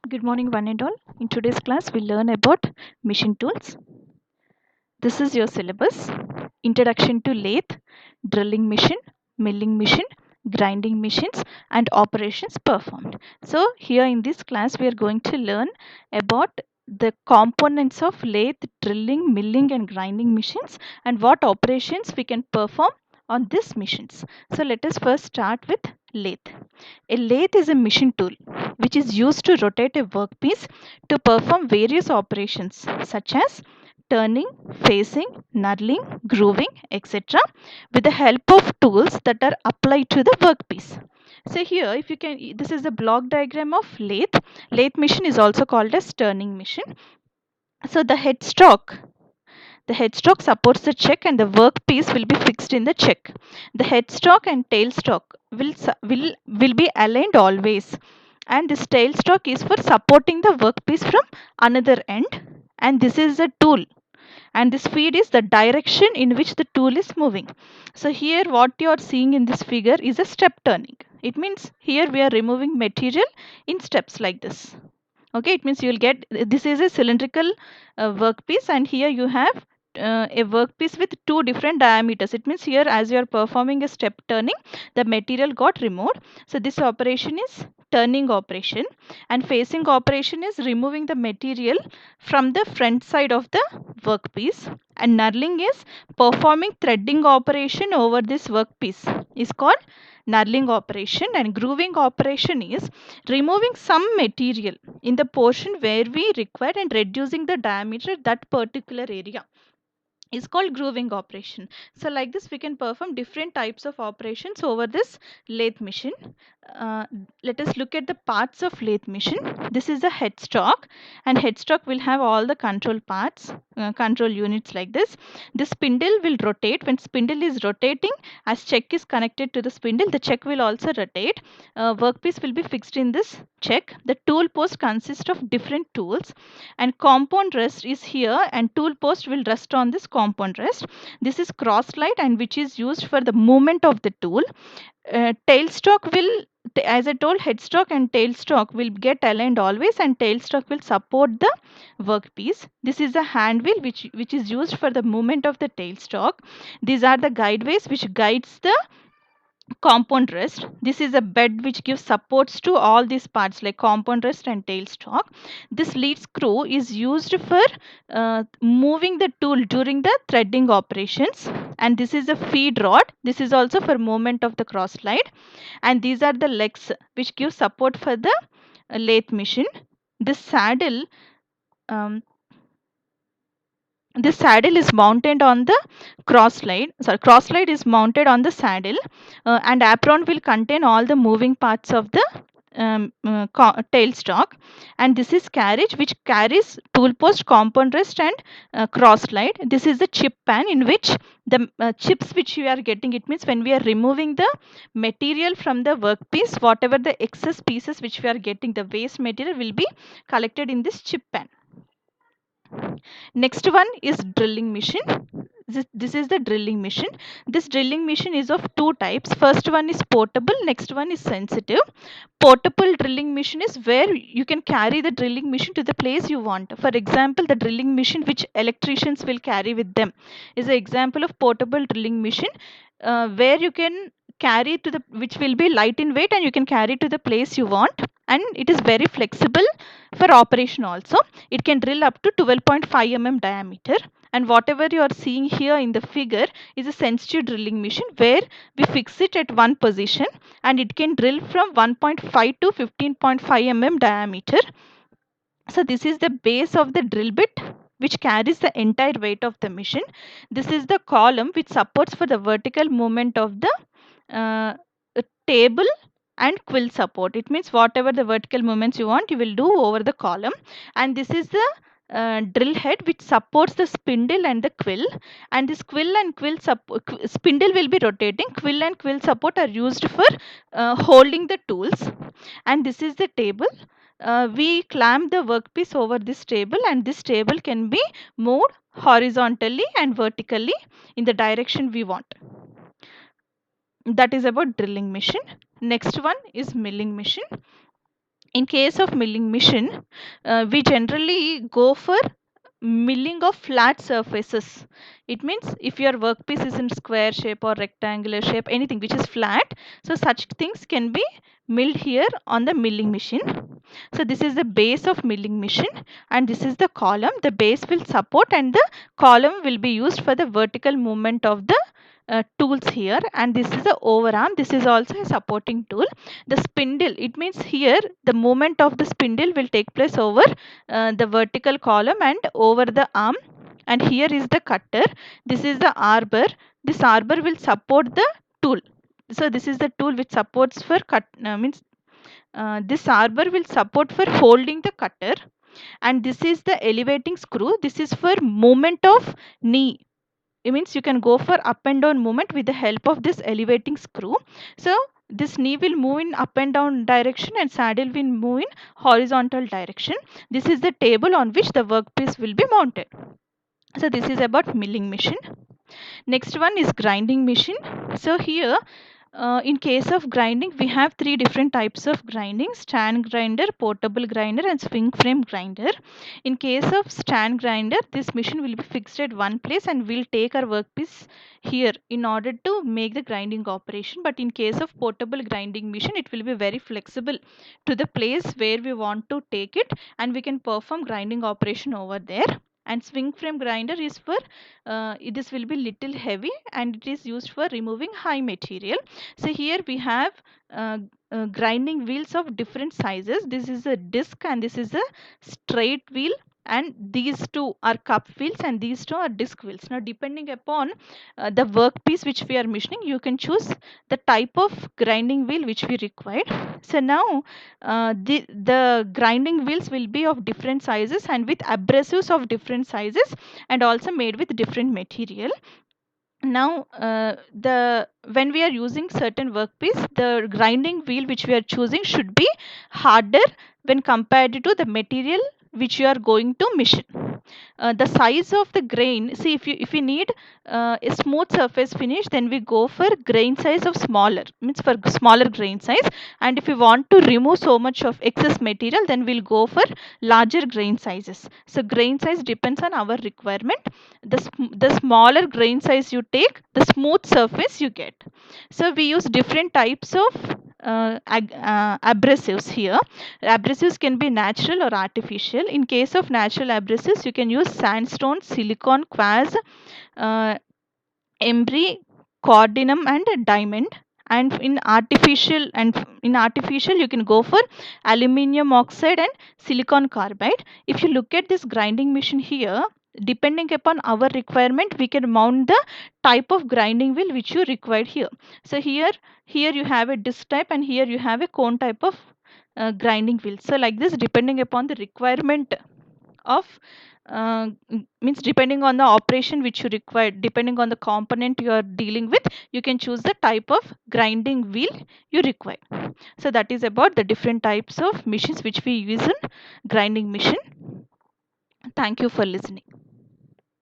Good morning, one and all. In today's class, we learn about machine tools. This is your syllabus. Introduction to lathe, drilling machine, milling machine, grinding machines, and operations performed. So, here in this class, we are going to learn about the components of lathe, drilling, milling, and grinding machines, and what operations we can perform on these machines. So, let us first start with lathe. A lathe is a machine tool which is used to rotate a workpiece to perform various operations such as turning, facing, knurling, grooving, etc. with the help of tools that are applied to the workpiece. So here if you can, this is the block diagram of lathe. Lathe machine is also called as turning machine. So the headstock supports the check and the workpiece will be fixed in the check. The headstock and tailstock will be aligned always, and this tailstock is for supporting the workpiece from another end, and this is the tool, and this feed is the direction in which the tool is moving. So here what you are seeing in this figure is a step turning. It means here we are removing material in steps like this. Okay, it means you will get, this is a cylindrical workpiece, and here you have a workpiece with two different diameters. It means here as you are performing a step turning, the material got removed. So this operation is turning operation, and facing operation is removing the material from the front side of the workpiece, and knurling is performing threading operation over this workpiece is called knurling operation, and grooving operation is removing some material in the portion where we require and reducing the diameter that particular area is called grooving operation. So like this we can perform different types of operations over this lathe machine. uh, Let us look at the parts of lathe machine. This is the headstock, and headstock will have all the control parts, control units like this. The spindle will rotate. When spindle is rotating, as check is connected to the spindle, the check will also rotate. Workpiece will be fixed in this check. The tool post consists of different tools, and compound rest is here, and tool post will rest on this compound rest. This is cross slide, and which is used for the movement of the tool. Tailstock will, as I told, headstock and tailstock will get aligned always, and tailstock will support the workpiece. This is a hand wheel which is used for the movement of the tailstock. These are the guideways which guides the compound rest. This is a bed which gives supports to all these parts like compound rest and tailstock. This lead screw is used for moving the tool during the threading operations, and this is a feed rod. This is also for movement of the cross slide, and these are the legs which give support for the lathe machine. This saddle, um, this saddle is mounted on the cross slide is mounted on the saddle, and apron will contain all the moving parts of the tailstock. And this is carriage which carries tool post, compound rest, and cross slide. This is the chip pan in which the chips which you are getting, it means when we are removing the material from the workpiece, whatever the excess pieces which we are getting, the waste material will be collected in this chip pan. Next one is drilling machine. This is the drilling machine. This drilling machine is of two types. First one is portable, next one is sensitive. Portable drilling machine is where you can carry the drilling machine to the place you want. For example, the drilling machine which electricians will carry with them is an example of portable drilling machine, where you can carry to the, which will be light in weight, and you can carry to the place you want, and it is very flexible for operation also. It can drill up to 12.5 mm diameter, and whatever you are seeing here in the figure is a sensitive drilling machine where we fix it at one position, and it can drill from 1.5 to 15.5 mm diameter. So this is the base of the drill bit which carries the entire weight of the machine. This is the column which supports for the vertical movement of the uh, table and quill support. It means whatever the vertical movements you want, you will do over the column. And this is the drill head which supports the spindle and the quill, and this quill and quill spindle will be rotating. Quill and quill support are used for holding the tools, and this is the table. We clamp the workpiece over this table, and this table can be moved horizontally and vertically in the direction we want. That is about drilling machine. Next one is milling machine. In case of milling machine, we generally go for milling of flat surfaces. It means if your workpiece is in square shape or rectangular shape, anything which is flat, so such things can be milled here on the milling machine. So this is the base of milling machine, and this is the column. The base will support and the column will be used for the vertical movement of the tools here, and this is the overarm. This is also a supporting tool. The spindle, it means here the movement of the spindle will take place over the vertical column and over the arm, and here is the cutter. This is the arbor. This arbor will support the tool. So this is the tool which supports for cut means this arbor will support for holding the cutter, and this is the elevating screw. This is for movement of knee. It means you can go for up and down movement with the help of this elevating screw. So this knee will move in up and down direction and saddle will move in horizontal direction. This is the table on which the workpiece will be mounted. So this is about milling machine. Next one is grinding machine. So here in case of grinding, we have three different types of grinding: stand grinder, portable grinder, and swing frame grinder. In case of stand grinder, this machine will be fixed at one place and we'll take our workpiece here in order to make the grinding operation. But in case of portable grinding machine, it will be very flexible to the place where we want to take it, and we can perform grinding operation over there. And swing frame grinder is for this will be little heavy and it is used for removing high material. So here we have grinding wheels of different sizes. This is a disc and this is a straight wheel, and these two are cup wheels and these two are disc wheels. Now depending upon the workpiece which we are machining, you can choose the type of grinding wheel which we require. So now the grinding wheels will be of different sizes and with abrasives of different sizes and also made with different material. Now the when we are using certain workpiece, the grinding wheel which we are choosing should be harder when compared to the material which you are going to machine. The size of the grain, see, if you need a smooth surface finish, then we go for grain size of smaller, means for smaller grain size. And if you want to remove so much of excess material, then we'll go for larger grain sizes. So grain size depends on our requirement. The smaller grain size you take, the smooth surface you get. So we use different types of abrasives here. Abrasives can be natural or artificial. In case of natural abrasives, you can use sandstone, silicon, quartz, uh, embry, corundum, and diamond. And in artificial you can go for aluminium oxide and silicon carbide. If you look at this grinding machine here, depending upon our requirement, we can mount the type of grinding wheel which you require here. So here you have a disc type and here you have a cone type of grinding wheel. So like this, depending upon the requirement of means depending on the operation which you require, depending on the component you are dealing with, you can choose the type of grinding wheel you require. So that is about the different types of machines which we use in grinding machine. Thank you for listening.